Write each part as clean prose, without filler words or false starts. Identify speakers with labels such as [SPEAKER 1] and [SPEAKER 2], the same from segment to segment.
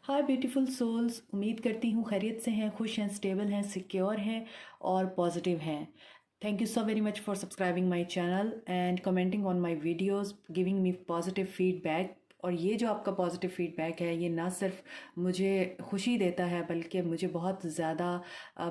[SPEAKER 1] हाय beautiful souls, उम्मीद करती हूँ खैरियत से हैं, खुश हैं, स्टेबल हैं, सिक्योर हैं और पॉजिटिव हैं। Thank you so very much for subscribing my channel and commenting on my videos, giving me positive feedback. और ये जो आपका पॉजिटिव फीडबैक है, ये ना सिर्फ मुझे खुशी देता है बल्कि मुझे बहुत ज़्यादा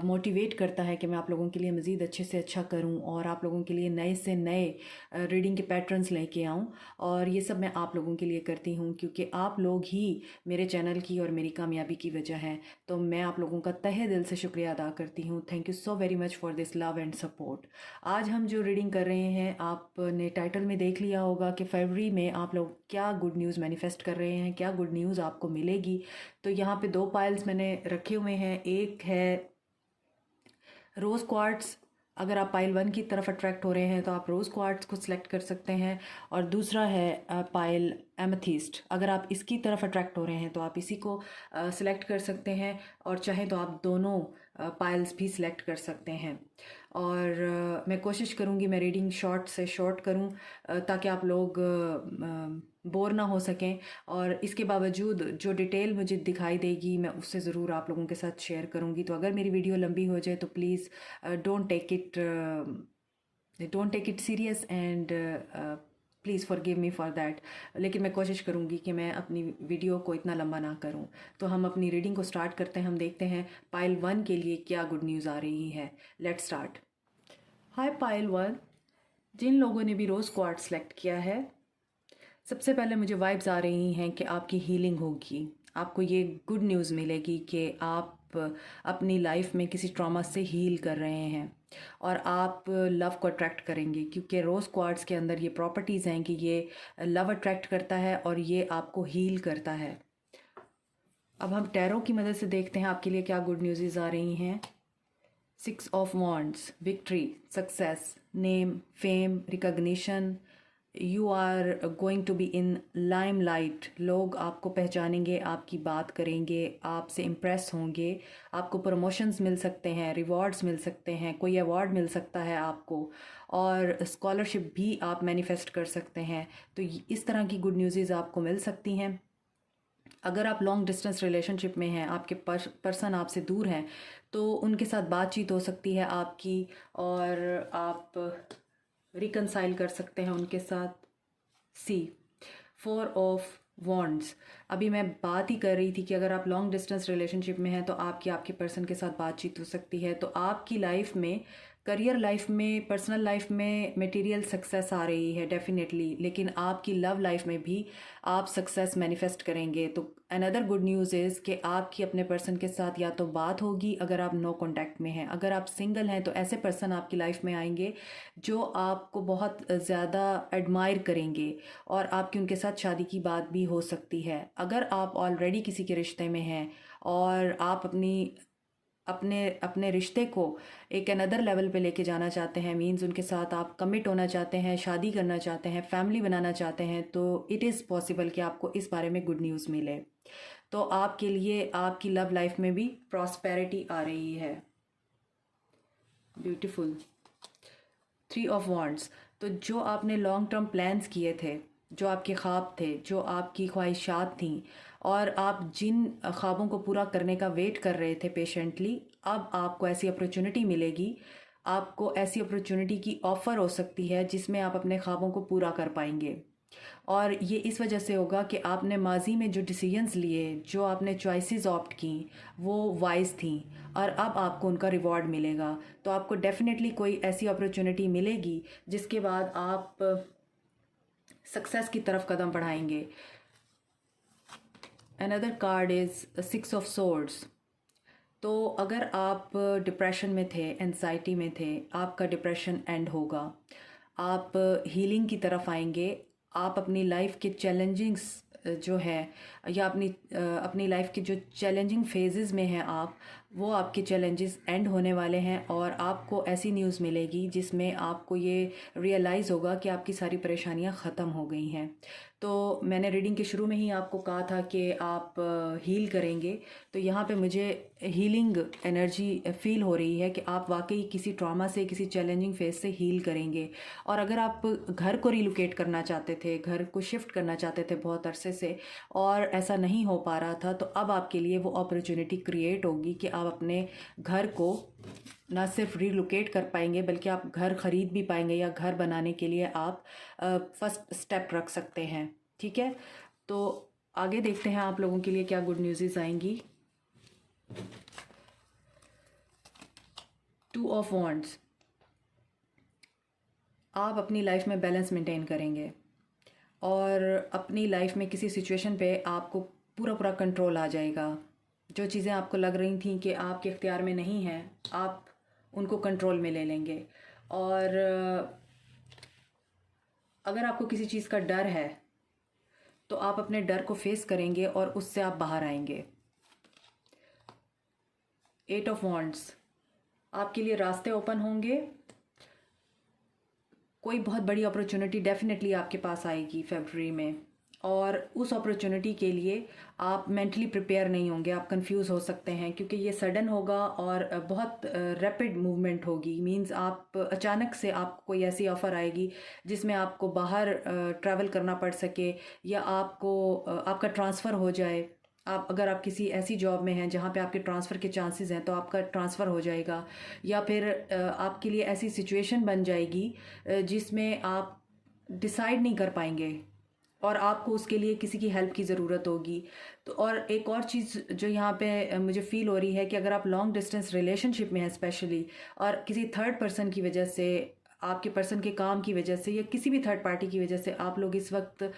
[SPEAKER 1] मोटिवेट करता है कि मैं आप लोगों के लिए मज़ीद अच्छे से अच्छा करूं और आप लोगों के लिए नए से नए रीडिंग के पैटर्न्स लेके आऊं। और ये सब मैं आप लोगों के लिए करती हूं क्योंकि आप लोग ही मेरे चैनल की और मेरी कामयाबी की वजह है। तो मैं आप लोगों का तहे दिल से शुक्रिया अदा करती हूँ। Thank you so very much for this love and support. आज हम जो रीडिंग कर रहे हैं, आपने टाइटल में देख लिया होगा कि फरवरी में आप लोग क्या गुड न्यूज़ मैनिफेस्ट कर रहे हैं, क्या गुड न्यूज़ आपको मिलेगी। तो यहाँ पे दो पाइल्स मैंने रखे हुए हैं। एक है रोज़ क्वार्ट्स। अगर आप पाइल 1 की तरफ अट्रैक्ट हो रहे हैं तो आप रोज़ क्वार्ट्स को सिलेक्ट कर सकते हैं। और दूसरा है पाइल एमेथिस्ट। अगर आप इसकी तरफ अट्रैक्ट हो रहे हैं तो आप इसी को सिलेक्ट कर सकते हैं, और चाहे तो आप दोनों पाइल्स भी सिलेक्ट कर सकते हैं। और मैं कोशिश करूँगी मैं रीडिंग शॉर्ट से शॉर्ट करूँ ताकि आप लोग बोर ना हो सकें। और इसके बावजूद जो डिटेल मुझे दिखाई देगी मैं उससे ज़रूर आप लोगों के साथ शेयर करूँगी। तो अगर मेरी वीडियो लंबी हो जाए तो please don't take it serious and please forgive me for that. लेकिन मैं कोशिश करूँगी कि मैं अपनी वीडियो को इतना लंबा ना करूँ। तो हम अपनी रीडिंग को स्टार्ट करते हैं। हम देखते हैं पाइल 1 के लिए क्या गुड न्यूज़ आ रही है। Let's start. हाय पाइल 1, जिन लोगों ने भी रोज़ क्वार्ट्ज सेलेक्ट किया है, सबसे पहले मुझे वाइब्स आ रही हैं कि आपकी हीलिंग होगी। आपको ये गुड न्यूज़ मिलेगी कि आप अपनी लाइफ में किसी ट्रॉमा से हील कर रहे हैं और आप लव को अट्रैक्ट करेंगे, क्योंकि रोज़ क्वार्ट्ज के अंदर ये प्रॉपर्टीज़ हैं कि ये लव अट्रैक्ट करता है और ये आपको हील करता है। अब हम टैरो की मदद से देखते हैं आपके लिए क्या गुड न्यूज़ आ रही हैं। 6 of wands, victory, success, name, fame, recognition. You are going to be in limelight. लोग आपको पहचानेंगे, आपकी बात करेंगे, आपसे इम्प्रेस होंगे। आपको प्रमोशंस मिल सकते हैं, रिवॉर्ड्स मिल सकते हैं, कोई अवार्ड मिल सकता है आपको, और स्कॉलरशिप भी आप मैनिफेस्ट कर सकते हैं। तो इस तरह की गुड न्यूज़ आपको मिल सकती हैं। अगर आप लॉन्ग डिस्टेंस रिलेशनशिप में हैं, आपके पर्सन आपसे दूर हैं, तो उनके साथ बातचीत हो सकती है आपकी और आप रिकनसाइल कर सकते हैं उनके साथ। सी 4 ऑफ वॉन्ड्स। अभी मैं बात ही कर रही थी कि अगर आप लॉन्ग डिस्टेंस रिलेशनशिप में हैं तो आपकी आपके पर्सन के साथ बातचीत हो सकती है। तो आपकी लाइफ में, करियर लाइफ में, पर्सनल लाइफ में मटेरियल सक्सेस आ रही है डेफिनेटली, लेकिन आपकी लव लाइफ में भी आप सक्सेस मैनिफेस्ट करेंगे। तो अनदर गुड न्यूज़ इज़ कि आपकी अपने पर्सन के साथ या तो बात होगी अगर आप नो कांटेक्ट में हैं। अगर आप सिंगल हैं तो ऐसे पर्सन आपकी लाइफ में आएंगे जो आपको बहुत ज़्यादा एडमायर करेंगे और आपकी उनके साथ शादी की बात भी हो सकती है। अगर आप ऑलरेडी किसी के रिश्ते में हैं और आप अपने अपने रिश्ते को एक अनदर लेवल पे लेके जाना चाहते हैं, मींस उनके साथ आप कमिट होना चाहते हैं, शादी करना चाहते हैं, फैमिली बनाना चाहते हैं, तो इट इज़ पॉसिबल कि आपको इस बारे में गुड न्यूज़ मिले। तो आपके लिए आपकी लव लाइफ में भी प्रॉस्पेरिटी आ रही है। ब्यूटीफुल। 3 of wands. तो जो आपने लॉन्ग टर्म प्लान्स किए थे, जो आपके ख्वाब थे, जो आपकी ख्वाहिशात थी, और आप जिन ख्वाबों को पूरा करने का वेट कर रहे थे पेशेंटली, अब आपको ऐसी अपॉर्चुनिटी मिलेगी। आपको ऐसी अपॉर्चुनिटी की ऑफ़र हो सकती है जिसमें आप अपने ख्वाबों को पूरा कर पाएंगे। और ये इस वजह से होगा कि आपने माजी में जो डिसीजंस लिए, जो आपने चॉइसेस ऑप्ट की, वो वाइज थी और अब आपको उनका रिवॉर्ड मिलेगा। तो आपको डेफिनेटली कोई ऐसी अपॉर्चुनिटी मिलेगी जिसके बाद आप सक्सेस की तरफ कदम बढ़ाएंगे। Another card is 6 of swords. तो अगर आप डिप्रेशन में थे, एंजाइटी में थे, आपका डिप्रेशन एंड होगा। आप हीलिंग की तरफ आएंगे। आप अपनी लाइफ के चैलेंजिंग्स जो है, या अपनी लाइफ के जो चैलेंजिंग फेजेस में हैं आप, वो आपके चैलेंजेस एंड होने वाले हैं और आपको ऐसी न्यूज़ मिलेगी जिसमें आपको ये रियलाइज़ होगा कि आपकी सारी परेशानियां ख़त्म हो गई हैं। तो मैंने रीडिंग के शुरू में ही आपको कहा था कि आप हील करेंगे, तो यहाँ पे मुझे हीलिंग एनर्जी फील हो रही है कि आप वाकई किसी ट्रॉमा से, किसी चैलेंजिंग फेज से हील करेंगे। और अगर आप घर को रिलोकेट करना चाहते थे, घर को शिफ्ट करना चाहते थे बहुत अरसे से और ऐसा नहीं हो पा रहा था, तो अब आपके लिए वो अपॉर्चुनिटी क्रिएट होगी कि आप अपने घर को ना सिर्फ रिलोकेट कर पाएंगे बल्कि आप घर ख़रीद भी पाएंगे या घर बनाने के लिए आप फर्स्ट स्टेप रख सकते हैं। ठीक है, तो आगे देखते हैं आप लोगों के लिए क्या गुड न्यूज़ आएंगी। 2 ऑफ वॉन्ड्स, आप अपनी लाइफ में बैलेंस मेंटेन करेंगे और अपनी लाइफ में किसी सिचुएशन पे आपको पूरा पूरा कंट्रोल आ जाएगा। जो चीज़ें आपको लग रही थी कि आपके इख्तियार में नहीं हैं, आप उनको कंट्रोल में ले लेंगे। और अगर आपको किसी चीज़ का डर है तो आप अपने डर को फेस करेंगे और उससे आप बाहर आएंगे। 8 ऑफ वॉन्ड्स, आपके लिए रास्ते ओपन होंगे। कोई बहुत बड़ी अपॉर्चुनिटी डेफिनेटली आपके पास आएगी फरवरी में और उस अपॉर्चुनिटी के लिए आप मेंटली प्रिपेयर नहीं होंगे, आप कंफ्यूज हो सकते हैं क्योंकि ये सडन होगा और बहुत रैपिड मूवमेंट होगी। मींस आप अचानक से आपको कोई ऐसी ऑफ़र आएगी जिसमें आपको बाहर ट्रैवल करना पड़ सके या आपको आपका ट्रांसफ़र हो जाए। आप अगर आप किसी ऐसी जॉब में हैं जहाँ पे आपके ट्रांसफ़र के चांसेस हैं तो आपका ट्रांसफ़र हो जाएगा, या फिर आपके लिए ऐसी सिचुएशन बन जाएगी जिसमें आप डिसाइड नहीं कर पाएंगे और आपको उसके लिए किसी की हेल्प की ज़रूरत होगी। तो और एक और चीज़ जो यहाँ पे मुझे फ़ील हो रही है कि अगर आप लॉन्ग डिस्टेंस रिलेशनशिप में हैं स्पेशली और किसी थर्ड पर्सन की वजह से, आपके पर्सन के काम की वजह से या किसी भी थर्ड पार्टी की वजह से आप लोग इस वक्त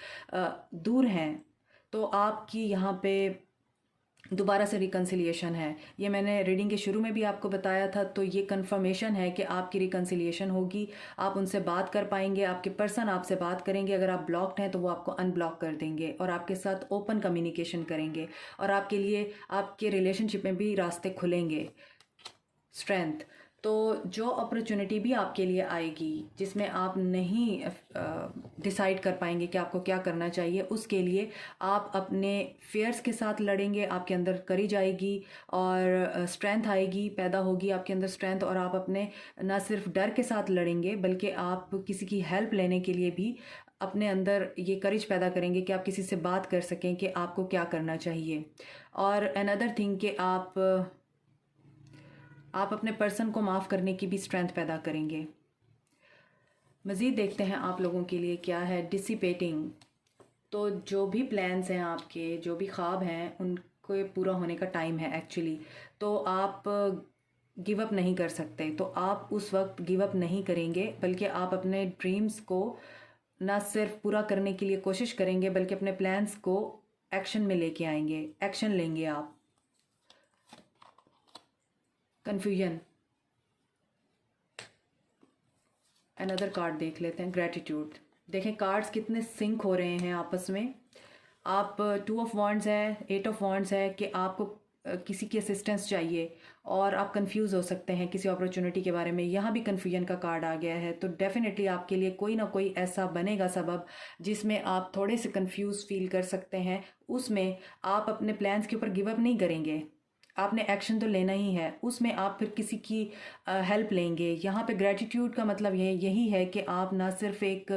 [SPEAKER 1] दूर हैं, तो आपकी यहाँ पे दोबारा से रिकन्सिलिएशन है। ये मैंने रीडिंग के शुरू में भी आपको बताया था, तो ये कंफर्मेशन है कि आपकी रिकन्सिलिएशन होगी। आप उनसे बात कर पाएंगे, आपके पर्सन आपसे बात करेंगे। अगर आप ब्लॉक्ड हैं तो वो आपको अनब्लॉक कर देंगे और आपके साथ ओपन कम्युनिकेशन करेंगे और आपके लिए आपके रिलेशनशिप में भी रास्ते खुलेंगे। स्ट्रेंथ, तो जो अपॉर्चुनिटी भी आपके लिए आएगी जिसमें आप नहीं डिसाइड कर पाएंगे कि आपको क्या करना चाहिए, उसके लिए आप अपने फेयर्स के साथ लड़ेंगे, आपके अंदर करी जाएगी और स्ट्रेंथ आएगी, पैदा होगी आपके अंदर स्ट्रेंथ। और आप अपने ना सिर्फ डर के साथ लड़ेंगे बल्कि आप किसी की हेल्प लेने के लिए भी अपने अंदर ये करेज पैदा करेंगे कि आप किसी से बात कर सकें कि आपको क्या करना चाहिए। और अनदर थिंग कि आप अपने पर्सन को माफ़ करने की भी स्ट्रेंथ पैदा करेंगे। मज़ीद देखते हैं आप लोगों के लिए क्या है। डिसिपेटिंग, तो जो भी प्लान्स हैं आपके, जो भी ख्वाब हैं, उनको पूरा होने का टाइम है एक्चुअली। तो आप गिव अप नहीं कर सकते, तो आप उस वक्त गिव अप नहीं करेंगे बल्कि आप अपने ड्रीम्स को ना सिर्फ पूरा करने के लिए कोशिश करेंगे बल्कि अपने प्लान्स को एक्शन में लेके आएंगे, एक्शन लेंगे आप। कन्फ्यूजन, अनदर कार्ड देख लेते हैं। ग्रैटिट्यूड, देखें कार्ड्स कितने सिंक हो रहे हैं आपस में। आप 2 ऑफ वॉन्ड्स है, 8 ऑफ वॉन्ड्स है कि आपको किसी की असिस्टेंस चाहिए और आप कंफ्यूज हो सकते हैं किसी अपॉर्चुनिटी के बारे में। यहाँ भी कन्फ्यूजन का कार्ड आ गया है, तो डेफिनेटली आपके लिए कोई ना कोई ऐसा बनेगा सबब जिसमें आप थोड़े से कंफ्यूज फील कर सकते हैं। उसमें आप अपने प्लान्स के ऊपर गिव अप नहीं करेंगे, आपने एक्शन तो लेना ही है। उसमें आप फिर किसी की हेल्प लेंगे। यहाँ पे ग्रेटिट्यूड का मतलब यही है कि आप ना सिर्फ एक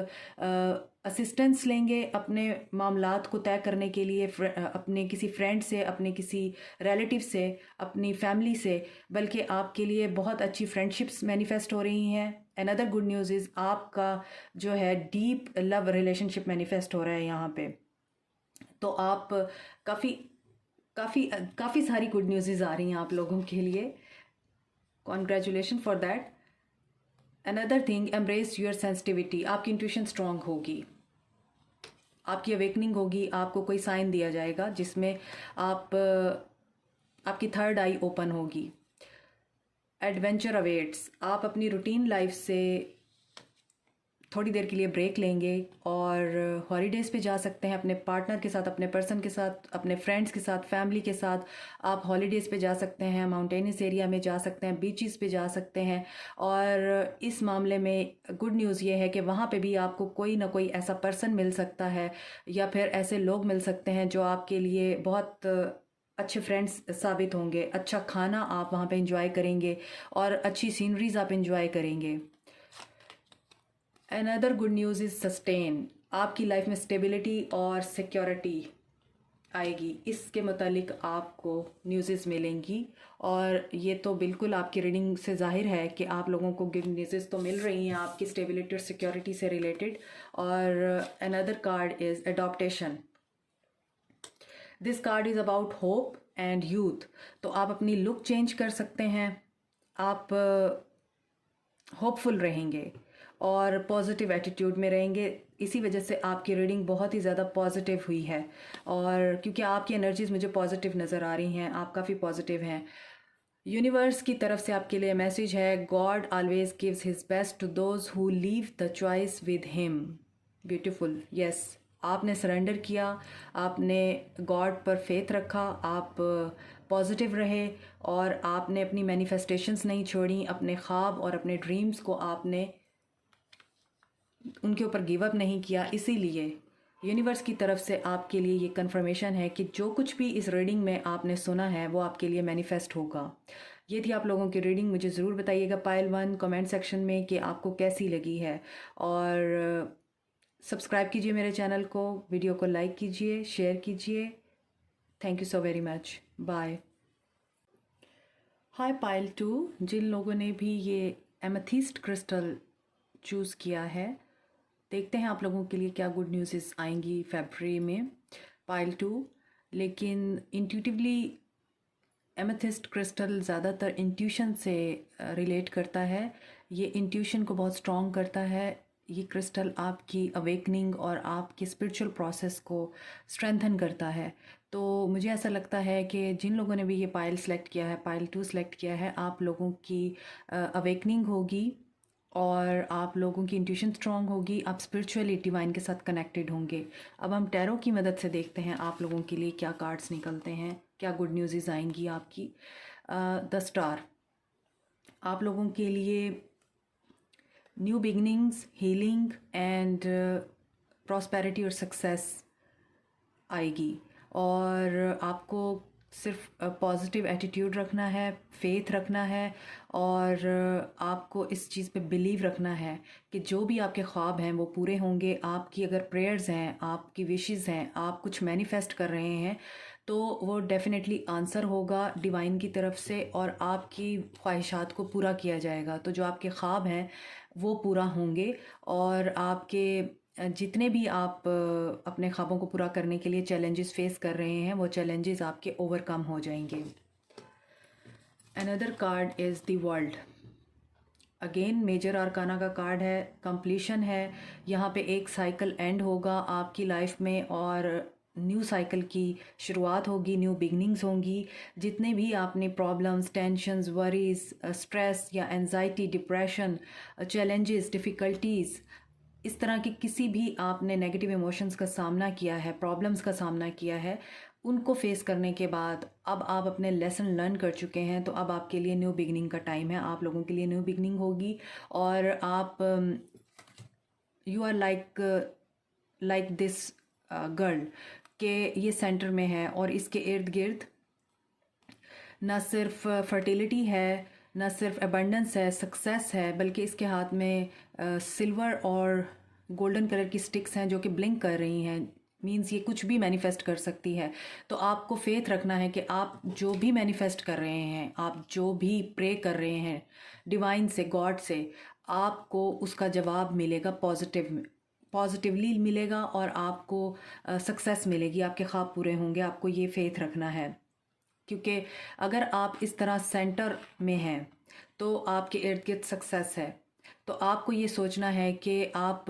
[SPEAKER 1] असिस्टेंस लेंगे अपने मामलात को तय करने के लिए अपने किसी फ्रेंड से, अपने किसी रिलेटिव से, अपनी फैमिली से, बल्कि आपके लिए बहुत अच्छी फ्रेंडशिप्स मैनिफेस्ट हो रही हैं। अनदर गुड न्यूज़ इज़ आपका जो है डीप लव रिलेशनशिप मैनिफेस्ट हो रहा है यहाँ पे। तो आप काफ़ी काफ़ी काफ़ी सारी गुड न्यूज़ आ रही हैं आप लोगों के लिए। Congratulation for that. Another thing, embrace your sensitivity, आपकी इंट्यूशन स्ट्रांग होगी, आपकी अवेकनिंग होगी। आपको कोई साइन दिया जाएगा जिसमें आपकी थर्ड आई ओपन होगी। एडवेंचर अवेट्स, आप अपनी रूटीन लाइफ से थोड़ी देर के लिए ब्रेक लेंगे और हॉलीडेज़ पे जा सकते हैं अपने पार्टनर के साथ, अपने पर्सन के साथ, अपने फ्रेंड्स के साथ, फैमिली के साथ। आप हॉलीडेज़ पे जा सकते हैं, माउंटेनियस एरिया में जा सकते हैं, बीचेस पे जा सकते हैं। और इस मामले में गुड न्यूज़ ये है कि वहाँ पे भी आपको कोई ना कोई ऐसा पर्सन मिल सकता है या फिर ऐसे लोग मिल सकते हैं जो आपके लिए बहुत अच्छे फ्रेंड्स साबित होंगे। अच्छा खाना आप वहाँ पे इंजॉय करेंगे और अच्छी सीनरीज आप इंजॉय करेंगे। Another good news is sustain. आपकी लाइफ में स्टेबिलिटी और सिक्योरिटी आएगी, इसके मुतालिक आपको न्यूज़ मिलेंगी। और ये तो बिल्कुल आपकी रीडिंग से जाहिर है कि आप लोगों को गुड न्यूज़ तो मिल रही हैं आपकी स्टेबिलिटी और सिक्योरिटी से रिलेटेड। और another card is adaptation. This card is about hope and youth. तो आप अपनी लुक चेंज कर सकते हैं, आप होपफुल रहेंगे और पॉजिटिव एटीट्यूड में रहेंगे। इसी वजह से आपकी रीडिंग बहुत ही ज़्यादा पॉजिटिव हुई है। और क्योंकि आपकी एनर्जीज मुझे पॉजिटिव नज़र आ रही हैं, आप काफ़ी पॉजिटिव हैं। यूनिवर्स की तरफ से आपके लिए मैसेज है, God always gives his best to those who leave the choice with him. Beautiful, yes. आपने सरेंडर किया, आपने गॉड पर फेथ रखा, आप पॉजिटिव रहे और आपने अपनी मैनिफेस्टेशंस नहीं छोड़ी, अपने ख्वाब और अपने ड्रीम्स को आपने उनके ऊपर गिव अप नहीं किया। इसीलिए यूनिवर्स की तरफ से आपके लिए ये कंफर्मेशन है कि जो कुछ भी इस रीडिंग में आपने सुना है वो आपके लिए मैनिफेस्ट होगा। ये थी आप लोगों की रीडिंग। मुझे ज़रूर बताइएगा पाइल 1 कमेंट सेक्शन में कि आपको कैसी लगी है। और सब्सक्राइब कीजिए मेरे चैनल को, वीडियो को लाइक कीजिए, शेयर कीजिए। Thank you so very much, bye. Hi pile 2, जिन लोगों ने भी ये एमेथिस्ट क्रिस्टल चूज़ किया है, देखते हैं आप लोगों के लिए क्या गुड न्यूज़ आएंगी फरवरी में। पाइल 2, लेकिन इंट्यूटिवली एमेथिस्ट क्रिस्टल ज़्यादातर इंट्यूशन से रिलेट करता है। ये इंट्यूशन को बहुत स्ट्रॉन्ग करता है। ये क्रिस्टल आपकी अवेकनिंग और आपकी स्पिरिचुअल प्रोसेस को स्ट्रेंथन करता है। तो मुझे ऐसा लगता है कि जिन लोगों ने भी ये पाइल सेलेक्ट किया है, पाइल 2 सेलेक्ट किया है, आप लोगों की अवेकनिंग होगी और आप लोगों की इंट्यूशन स्ट्रॉन्ग होगी, आप स्पिरिचुअली डिवाइन के साथ कनेक्टेड होंगे। अब हम टैरो की मदद से देखते हैं आप लोगों के लिए क्या कार्ड्स निकलते हैं, क्या गुड न्यूज़ आएंगी आपकी। द स्टार, आप लोगों के लिए new beginnings, healing and prosperity और सक्सेस आएगी। और आपको सिर्फ पॉजिटिव एटीट्यूड रखना है, फेथ रखना है और आपको इस चीज़ पे बिलीव रखना है कि जो भी आपके ख्वाब हैं वो पूरे होंगे। आपकी अगर प्रेयर्स हैं, आपकी विशेस हैं, आप कुछ मैनिफेस्ट कर रहे हैं तो वो डेफिनेटली आंसर होगा डिवाइन की तरफ से और आपकी ख्वाहिशात को पूरा किया जाएगा। तो जो आपके ख्वाब हैं वो पूरा होंगे और आपके जितने भी आप अपने ख्वाबों को पूरा करने के लिए चैलेंजेस फेस कर रहे हैं वो चैलेंजेस आपके ओवरकम हो जाएंगे। Another card is the world. Again major arcana का कार्ड है, कंप्लीशन है। यहाँ पे एक साइकिल एंड होगा आपकी लाइफ में और न्यू साइकिल की शुरुआत होगी, न्यू बिगनिंग्स होंगी। जितने भी आपने प्रॉब्लम्स, टेंशन्स, वरीज, स्ट्रेस या एंजाइटी, डिप्रेशन, चैलेंजेस, डिफ़िकल्टीज़, इस तरह की किसी भी आपने नेगेटिव इमोशंस का सामना किया है, प्रॉब्लम्स का सामना किया है, उनको फेस करने के बाद अब आप अपने लेसन लर्न कर चुके हैं। तो अब आपके लिए न्यू बिगनिंग का टाइम है, आप लोगों के लिए न्यू बिगनिंग होगी। और आप you are like this girl के ये सेंटर में है और इसके इर्द गिर्द ना सिर्फ फर्टिलिटी है, ना सिर्फ अबंडेंस है, सक्सेस है, बल्कि इसके हाथ में सिल्वर और गोल्डन कलर की स्टिक्स हैं जो कि ब्लिंक कर रही हैं। मींस ये कुछ भी मैनिफेस्ट कर सकती है। तो आपको फेथ रखना है कि आप जो भी मैनिफेस्ट कर रहे हैं, आप जो भी प्रे कर रहे हैं डिवाइन से, गॉड से, आपको उसका जवाब मिलेगा, पॉजिटिवली मिलेगा और आपको सक्सेस मिलेगी, आपके ख्वाब पूरे होंगे। आपको ये फेथ रखना है क्योंकि अगर आप इस तरह सेंटर में हैं तो आपके इर्द गिर्द सक्सेस है। तो आपको ये सोचना है कि आप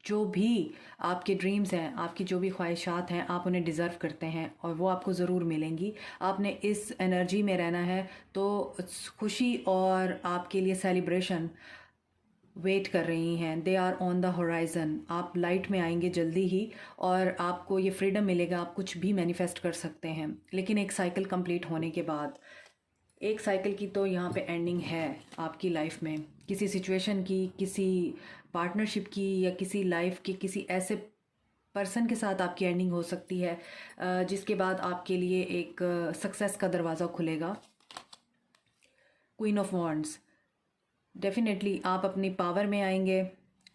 [SPEAKER 1] जो भी आपके ड्रीम्स हैं, आपकी जो भी ख्वाहिशात हैं, आप उन्हें डिज़र्व करते हैं और वो आपको ज़रूर मिलेंगी। आपने इस एनर्जी में रहना है। तो खुशी और आपके लिए सेलिब्रेशन वेट कर रही हैं, they are on the horizon. आप लाइट में आएंगे जल्दी ही और आपको ये फ्रीडम मिलेगा, आप कुछ भी मैनिफेस्ट कर सकते हैं। लेकिन एक साइकिल कंप्लीट होने के बाद, एक साइकिल की तो यहाँ पे एंडिंग है आपकी लाइफ में, किसी सिचुएशन की, किसी पार्टनरशिप की, या किसी लाइफ के किसी ऐसे पर्सन के साथ आपकी एंडिंग हो सकती है जिसके बाद आपके लिए एक सक्सेस का दरवाज़ा खुलेगा। क्वीन ऑफ वॉन्ड्स, डेफिनेटली आप अपनी पावर में आएंगे,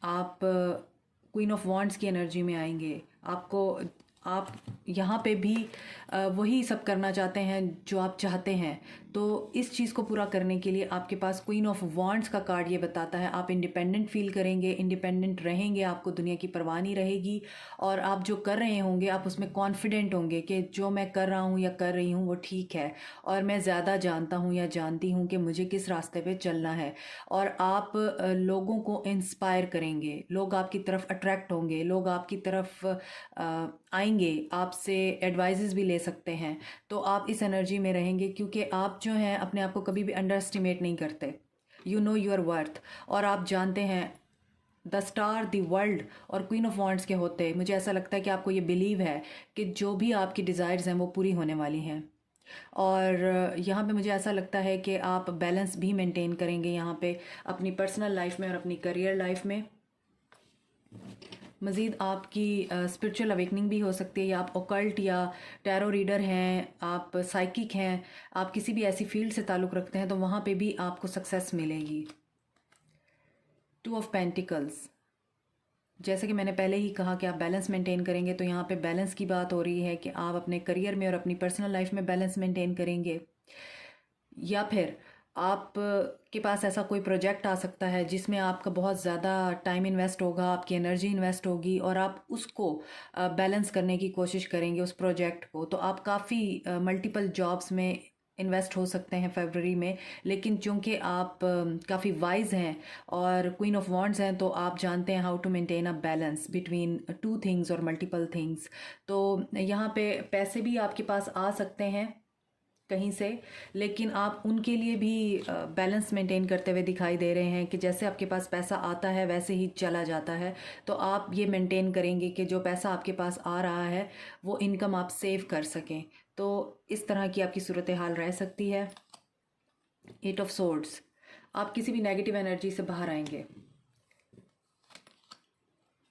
[SPEAKER 1] आप क्वीन ऑफ वॉन्ड्स की एनर्जी में आएंगे। आपको, आप यहाँ पे भी वही सब करना चाहते हैं जो आप चाहते हैं। तो इस चीज़ को पूरा करने के लिए आपके पास क्वीन ऑफ वॉन्ड्स का कार्ड ये बताता है, आप इंडिपेंडेंट फील करेंगे, इंडिपेंडेंट रहेंगे, आपको दुनिया की परवाह नहीं रहेगी, और आप जो कर रहे होंगे आप उसमें कॉन्फिडेंट होंगे कि जो मैं कर रहा हूँ या कर रही हूँ वो ठीक है, और मैं ज़्यादा जानता हूँ या जानती हूँ कि मुझे किस रास्ते पे चलना है। और आप लोगों को इंस्पायर करेंगे, लोग आपकी तरफ अट्रैक्ट होंगे, लोग आपकी तरफ आएंगे, आपसे एडवाइजेस भी ले सकते हैं। तो आप इस एनर्जी में रहेंगे क्योंकि आप जो हैं अपने आप को कभी भी अंडर एस्टिमेट नहीं करते। यू नो योर वर्थ, और आप जानते हैं द स्टार, द वर्ल्ड और क्वीन ऑफ वॉन्ड्स के होते, मुझे ऐसा लगता है कि आपको ये बिलीव है कि जो भी आपकी डिज़ायर्स हैं वो पूरी होने वाली हैं। और यहाँ पे मुझे ऐसा लगता है कि आप बैलेंस भी मेंटेन करेंगे यहाँ पे, अपनी पर्सनल लाइफ में और अपनी करियर लाइफ में। मज़ीद आपकी स्पिरिचुअल अवेकनिंग भी हो सकती है, या आप ओकल्ट या टैरो रीडर हैं, आप साइकिक हैं, आप किसी भी ऐसी फील्ड से ताल्लुक़ रखते हैं तो वहाँ पे भी आपको सक्सेस मिलेगी। टू ऑफ पेंटिकल्स, जैसे कि मैंने पहले ही कहा कि आप बैलेंस मेंटेन करेंगे, तो यहाँ पे बैलेंस की बात हो रही है कि आप अपने करियर में और अपनी पर्सनल लाइफ में बैलेंस मेंटेन करेंगे। या फिर आप के पास ऐसा कोई प्रोजेक्ट आ सकता है जिसमें आपका बहुत ज़्यादा टाइम इन्वेस्ट होगा, आपकी एनर्जी इन्वेस्ट होगी, और आप उसको बैलेंस करने की कोशिश करेंगे उस प्रोजेक्ट को। तो आप काफ़ी मल्टीपल जॉब्स में इन्वेस्ट हो सकते हैं फरवरी में। लेकिन चूंकि आप काफ़ी वाइज हैं और क्वीन ऑफ वॉन्ड्स हैं, तो आप जानते हैं how to maintain a balance between two things और मल्टीपल थिंग्स। तो यहाँ पे पैसे भी आपके पास आ सकते हैं कहीं से, लेकिन आप उनके लिए भी बैलेंस मेंटेन करते हुए दिखाई दे रहे हैं कि जैसे आपके पास पैसा आता है वैसे ही चला जाता है। तो आप ये मेंटेन करेंगे कि जो पैसा आपके पास आ रहा है वो इनकम आप सेव कर सकें। तो इस तरह की आपकी सूरत हाल रह सकती है। एट ऑफ सोर्ड्स, आप किसी भी नेगेटिव एनर्जी से बाहर आएंगे।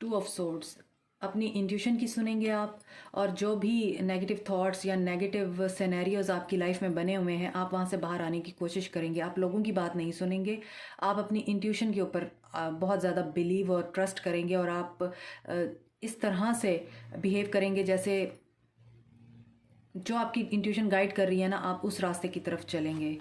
[SPEAKER 1] टू ऑफ सोर्ड्स, अपनी इंट्यूशन की सुनेंगे आप, और जो भी नेगेटिव थॉट्स या नेगेटिव सिनेरियोज आपकी लाइफ में बने हुए हैं आप वहाँ से बाहर आने की कोशिश करेंगे। आप लोगों की बात नहीं सुनेंगे, आप अपनी इंट्यूशन के ऊपर बहुत ज़्यादा बिलीव और ट्रस्ट करेंगे, और आप इस तरह से बिहेव करेंगे जैसे जो आपकी इंट्यूशन गाइड कर रही है ना, आप उस रास्ते की तरफ चलेंगे।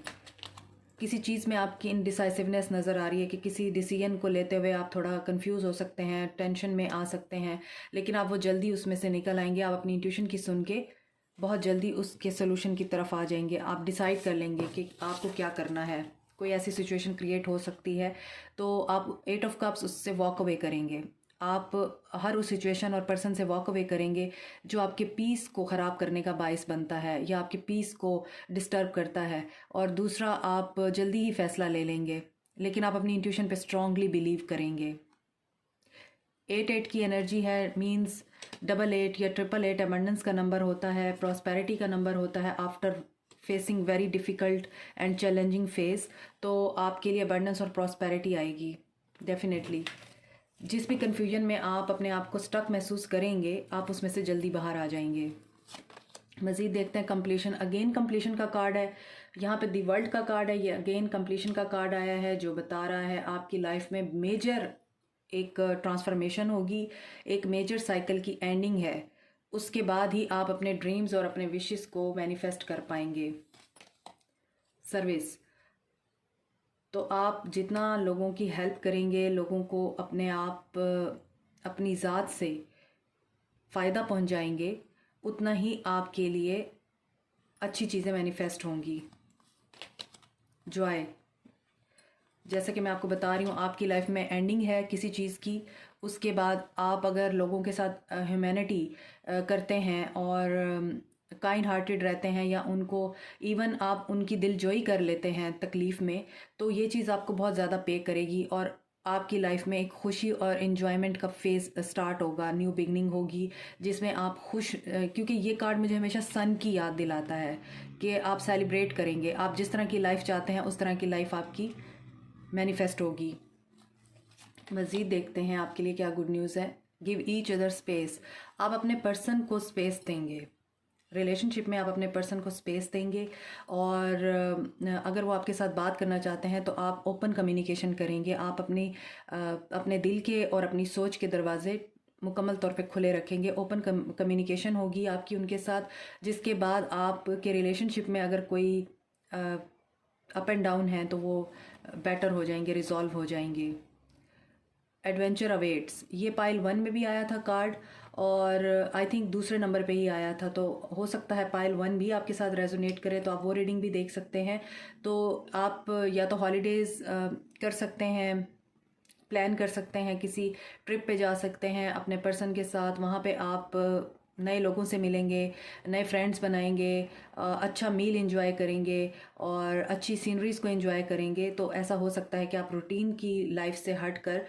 [SPEAKER 1] किसी चीज़ में आपकी इनडिसाइसिवनेस नज़र आ रही है कि किसी डिसीजन को लेते हुए आप थोड़ा कंफ्यूज हो सकते हैं, टेंशन में आ सकते हैं, लेकिन आप वो जल्दी उसमें से निकल आएंगे। आप अपनी इंट्यूशन की सुन के बहुत जल्दी उसके सोल्यूशन की तरफ आ जाएंगे। आप डिसाइड कर लेंगे कि आपको क्या करना है। कोई ऐसी सिचुएशन क्रिएट हो सकती है तो आप एट ऑफ कप्स उससे वॉक अवे करेंगे। आप हर उस सिचुएशन और पर्सन से वॉक अवे करेंगे जो आपके पीस को ख़राब करने का बायस बनता है या आपके पीस को डिस्टर्ब करता है। और दूसरा, आप जल्दी ही फैसला ले लेंगे, लेकिन आप अपनी इंट्यूशन पे स्ट्रांगली बिलीव करेंगे। 8 की एनर्जी है, मींस 88 या 888 अबंडेंस का नंबर होता है, प्रॉस्पेरिटी का नंबर होता है after facing very difficult and challenging face. तो आपके लिए अबंडेंस और प्रॉस्पेरिटी आएगी डेफिनेटली। जिस भी कन्फ्यूजन में आप अपने आप को स्टक महसूस करेंगे आप उसमें से जल्दी बाहर आ जाएंगे। मज़ीद देखते हैं कंप्लीशन। अगेन कंप्लीशन का कार्ड है, यहाँ पे दी वर्ल्ड का कार्ड है, ये अगेन कंप्लीशन का कार्ड आया है जो बता रहा है आपकी लाइफ में मेजर एक ट्रांसफॉर्मेशन होगी, एक मेजर साइकिल की एंडिंग है। उसके बाद ही आप अपने ड्रीम्स और अपने विशेस को मैनिफेस्ट कर पाएंगे। सर्विस, तो आप जितना लोगों की हेल्प करेंगे, लोगों को अपने आप अपनी ज़ात से फ़ायदा पहुंचाएंगे, उतना ही आपके लिए अच्छी चीज़ें मैनिफेस्ट होंगी। जॉय, जैसे कि मैं आपको बता रही हूँ आपकी लाइफ में एंडिंग है किसी चीज़ की, उसके बाद आप अगर लोगों के साथ ह्यूमैनिटी करते हैं और काइंड हार्टेड रहते हैं, या उनको इवन आप उनकी दिलजोई कर लेते हैं तकलीफ़ में, तो ये चीज़ आपको बहुत ज़्यादा पे करेगी और आपकी लाइफ में एक खुशी और इन्जॉयमेंट का फेज़ स्टार्ट होगा, न्यू बिगनिंग होगी जिसमें आप खुश क्योंकि ये कार्ड मुझे हमेशा सन की याद दिलाता है कि आप सेलिब्रेट करेंगे, आप जिस तरह की लाइफ चाहते हैं उस तरह की लाइफ आपकी मैनिफेस्ट होगी। मज़ीद देखते हैं आपके लिए क्या गुड न्यूज़ है। गिव ईच अदर स्पेस, आप अपने पर्सन को स्पेस देंगे, रिलेशनशिप में आप अपने पर्सन को स्पेस देंगे और अगर वो आपके साथ बात करना चाहते हैं तो आप ओपन कम्युनिकेशन करेंगे, आप अपने दिल के और अपनी सोच के दरवाजे मुकम्मल तौर पे खुले रखेंगे, ओपन कम्युनिकेशन होगी आपकी उनके साथ, जिसके बाद आपके रिलेशनशिप में अगर कोई अप एंड डाउन है तो वो बेटर हो जाएंगे, रिजॉल्व हो जाएंगे। एडवेंचर अवेट्स, ये पाइल 1 में भी आया था कार्ड और आई थिंक दूसरे नंबर पे ही आया था, तो हो सकता है पाइल 1 भी आपके साथ रेजोनेट करे, तो आप वो रीडिंग भी देख सकते हैं। तो आप या तो हॉलीडेज़ कर सकते हैं, प्लान कर सकते हैं, किसी ट्रिप पे जा सकते हैं अपने पर्सन के साथ, वहाँ पे आप नए लोगों से मिलेंगे, नए फ्रेंड्स बनाएंगे, अच्छा मील एंजॉय करेंगे और अच्छी सीनरीज़ को एंजॉय करेंगे। तो ऐसा हो सकता है कि आप रूटीन की लाइफ से हट कर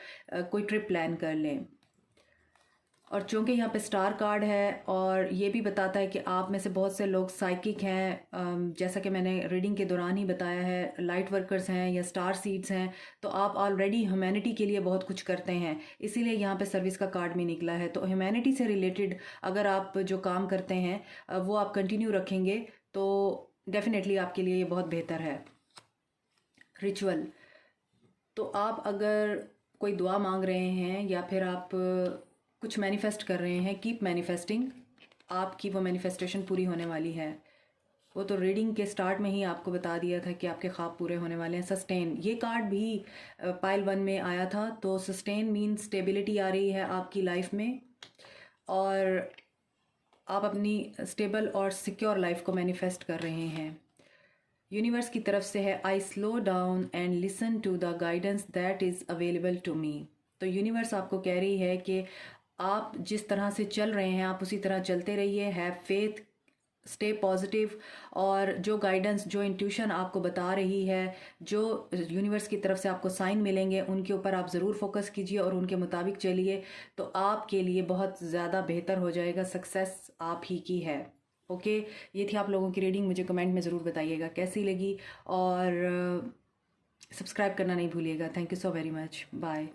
[SPEAKER 1] कोई ट्रिप प्लान कर लें। और चूँकि यहाँ पे स्टार कार्ड है और ये भी बताता है कि आप में से बहुत से लोग साइकिक हैं, जैसा कि मैंने रीडिंग के दौरान ही बताया है, लाइट वर्कर्स हैं या स्टार सीड्स हैं, तो आप ऑलरेडी ह्यूमैनिटी के लिए बहुत कुछ करते हैं, इसीलिए यहाँ पे सर्विस का कार्ड भी निकला है। तो ह्यूमैनिटी से रिलेटेड अगर आप जो काम करते हैं वो आप कंटिन्यू रखेंगे तो डेफिनेटली आपके लिए ये बहुत बेहतर है। रिचुअल, तो आप अगर कोई दुआ मांग रहे हैं या फिर आप कुछ मैनिफेस्ट कर रहे हैं, कीप मैनिफेस्टिंग, आपकी वो मैनिफेस्टेशन पूरी होने वाली है। वो तो रीडिंग के स्टार्ट में ही आपको बता दिया था कि आपके ख्वाब पूरे होने वाले हैं। सस्टेन, ये कार्ड भी पाइल 1 में आया था, तो सस्टेन मीन स्टेबिलिटी आ रही है आपकी लाइफ में और आप अपनी स्टेबल और सिक्योर लाइफ को मैनिफेस्ट कर रहे हैं। यूनिवर्स की तरफ से है, I slow down and listen to the guidance that is available to me. तो यूनिवर्स आपको कह रही है कि आप जिस तरह से चल रहे हैं आप उसी तरह चलते रहिए, हैव फेथ, स्टे पॉजिटिव, और जो गाइडेंस, जो इंट्यूशन आपको बता रही है, जो यूनिवर्स की तरफ से आपको साइन मिलेंगे उनके ऊपर आप ज़रूर फोकस कीजिए और उनके मुताबिक चलिए, तो आपके लिए बहुत ज़्यादा बेहतर हो जाएगा, सक्सेस आप ही की है। ओके, ये थी आप लोगों की रीडिंग, मुझे कमेंट में ज़रूर बताइएगा कैसी लगी और सब्सक्राइब करना नहीं भूलिएगा। Thank you so very much, bye.